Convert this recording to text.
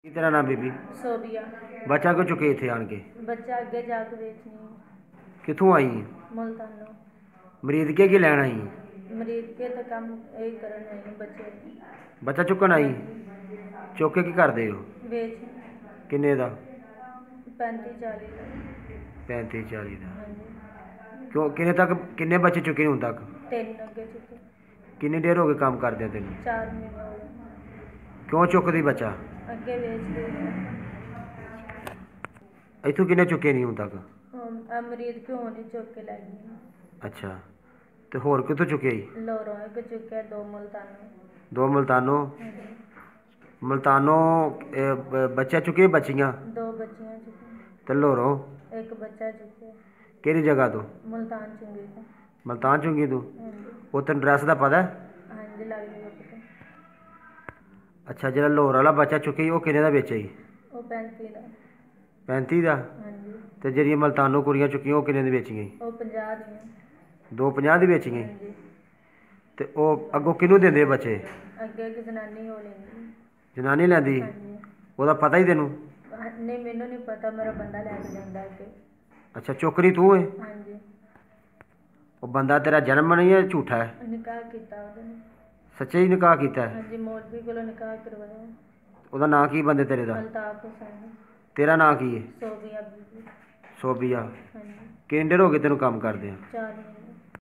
की तेरा नाम बीबी? सोबिया। बच्चा को चुके थे आन के? बच्चा अगे जाके बेचनी है। कितों आई? मुल्तानो। मरीद के लैन आई? मरीज के तो काम यही करन आई बच्चे। बच्चा चुकन आई? हाँ चुक के की करदे हो? बेच किन्ने दा? 35-40 का। 35-40 का। हाँ जी। क्यों किन्ने तक किन्ने बच्चे चुके हूँ तक? 3 अगे चुके। किन्नी देर हो गई काम करदे तेन? 4 महीने हो गए। क्यों चुकदी बच्चा? अगे बेच दे। इथों किन्ने चुके नहीं हूँ तक? मरीज क्यों नहीं चुक के लै गई। अच्छा तो होर कितों चुके ही? लोरों एक चुके 2 मुल्तानों। 2 मुल्तानों? हाँ जी। मुल्तानों बच्चा चुके बच्चियाँ? 2 बच्चियां चुके। ते लोरों? एक बच्चा चुके। केड़ी जगह तो? मुल्तान चुंगी का। मुल्तान चुंगी तू? हाँ जी। वो तेन ड्रैस का पता है? हाँ जी लग जाएगा पता। अच्छा जो लाहौर वाला बच्चा चुके वो किन्ने दा बेचे ही? वो 35 का। 35 का? हाँ जी। तो जी मुल्तानों कुड़ियाँ चुकियां वो किन्ने दी बेचियां? वो 50 दी। 250 दी बेचियां? हाँ जी। तो वो अगों किनू देंदे बच्चे? अगे एक जनानी हो लेंदी। जनानी लैंदी? हाँ जी। ओदा पता ही तेनू? नहीं मैनू नहीं पता मेरा बंदा लैके जांदा अगे। अच्छा चुकनी तू है? हाँ जी। वो बंदा तेरा जन्म नहीं है झूठा है? निकाह किया उन्होंने। सच्चे ही निकाह किया है? हाँ जी मौलवी को निकाह करवाया। ओदा नाम की बंदे तेरे दा? अल्ताफ हुसैन। तेरा नाम की है? सोबिया बीबी। सोबिया। हाँ जी। किन्ने देर हो गए तेनू काम करदे? 4 महीने।